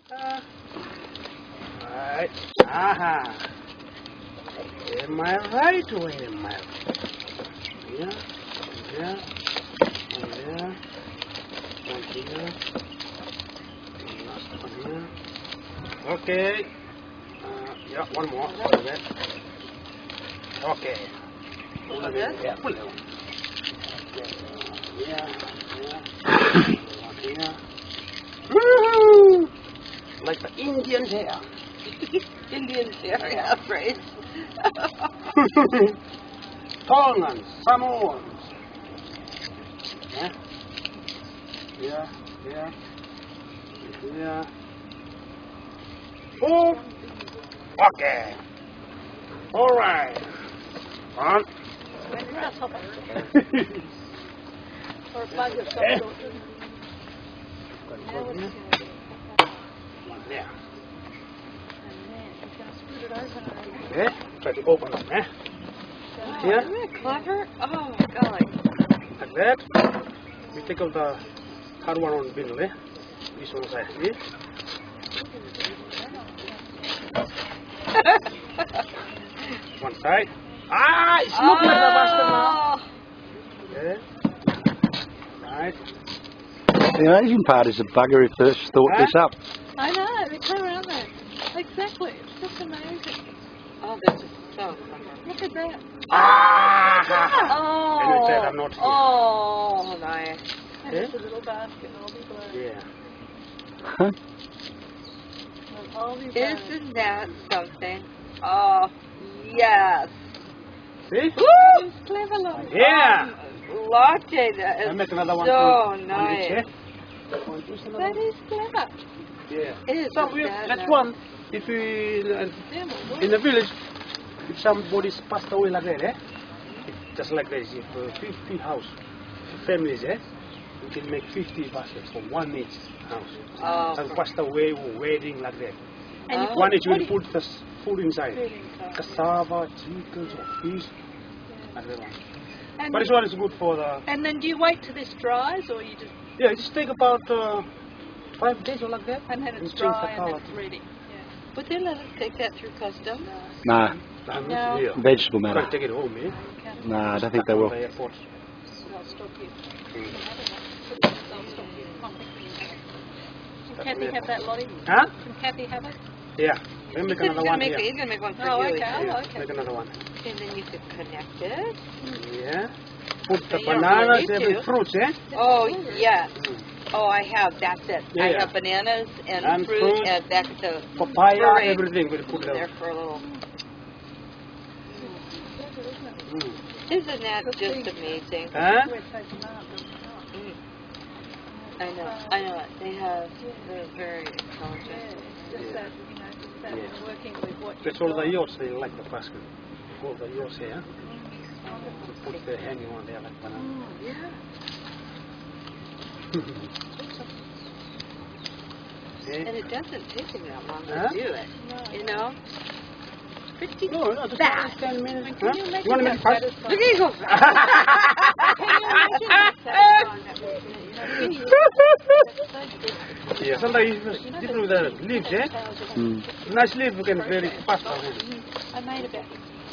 Right. Aha. Am I right or am I right? Yeah. Yeah. One there. One here. Last one here. Okay. Yeah, one more. Hold it. Okay. Hold it? Yeah, pull it. Yeah. Yeah. One here. Woo! Like the Indian's hair. Indian hair, yeah, right. Tongans, Samoans. Yeah. Yeah. Yeah. Yeah. Oh. Okay. All right. On. Or a bug of some sort. One there. He's going to scoot it over. Okay. Try to open them, eh? Here. Isn't that clever? Oh my god. Like that. We take out the hard one on the middle, eh? This one side here. One side. Ah, it's not like the bastard now. Okay. Right. The amazing part is the bugger who first thought this up. I know, they're clever, aren't they? Exactly. It's just amazing. Oh, this is so clever. Look at that. Ah! Oh. And it said I'm not here. Oh, nice. And Yeah. it's a little basket, Aldi blue. Yeah. Aldi blue. Isn't that something? Oh, yes. See? Woo! It's clever, look. Yeah. Latte, that I'll is make another one so on each, nice. eh? That is clever. Yeah. It Some, is that's nice. one. If we in the village, if somebody's passed away like that, eh? Just like this, if 50 house families, eh? We can make 50 baskets for one each house. Oh, Some passed away or wedding like that. And you Oh. One each what will do you- put the food inside. Food inside. Cassava, chickens or fish. Like that one. And, But this one is good for the. and then do you wait till this dries, or you just, Yeah, it just take about 5 days or like that. and then it's And change the dry and then colour. it's ready? would they let us take that through customs? Nah, No. Yeah. vegetable Can't matter. take it home, eh? Nah, I don't think they will. The airport. They'll stop you. They'll stop you. Can Kathy have that, Lottie? Huh? Can Kathy have it? Yeah. We'll make He's another gonna one make here. He's gonna make one for Oh, you. okay. Yeah, Oh, okay. make another one. And then you could connect it. Yeah. Put the You don't bananas, really need every to. fruits, eh? Oh yes. Oh, I have. That's it. I Yeah. have bananas and, And fruit fruit. and back at the Papaya, parade. everything. We'll put it there there. for a little. Mm. Isn't that just amazing? Huh? Mm. I know. They're very intelligent. Just that, just that Yes. working with what That's you've all the got. yachts, they like the basket. All the yachts here. Put the hanging one there like banana. Yeah. Eh? And it doesn't take them that long Huh? to do it. You know? Pretty No, no, just fast. 10 minutes. Can Huh? you imagine You want to make it how fast? satisfying- Look at you go fast. Can you imagine how satisfying that would be? You know, that's so Yeah, sometimes it's different with the leaves, eh? Nice leaf, you can very fast. I made about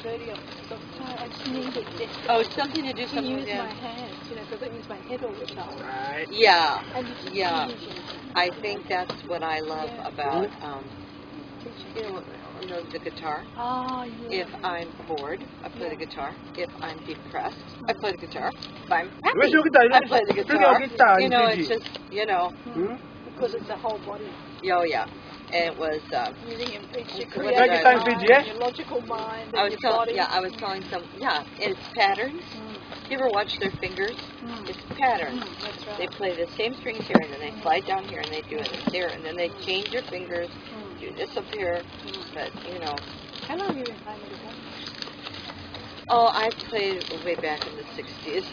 30 of them. So I just needed this Oh, it's something to do to something use with my that. hands, because I use my head all the time. Right. Yeah. And you just Yeah. use your hands. I think that's what I love Yeah. about, the guitar. Oh, yeah. If I'm bored, I play the guitar. If I'm depressed, I play the guitar. If I'm happy, Where's your guitar? I play the Bring your guitar. guitar You in know, Fiji. it's just, Hmm? Because it's a whole body. oh yeah. And it was, Using your, it's your What creative did I say, mind, Fiji, eh? your logical mind, and I was your telling, body. yeah, I was telling it's patterns. You ever watch their fingers? It's patterns. That's right. They play the same strings here, and then they slide down here, and they do it here, and then they change their fingers, do this up here, but, How long have you been playing the guitar? Oh, I played way back in the 60s,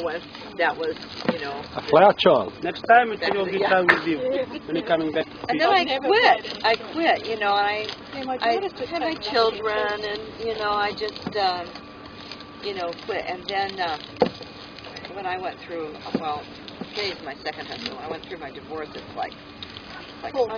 when that was, A flower child. Next time, it's Back your to the- guitar with you when you're coming back to and Fiji. then I never quit. played it. I quit, and Yeah, my I daughter's just had my taken up children, again. and, I just, quit. And then when I went through, well, Jay's my second husband. When I went through my divorce, it's like Full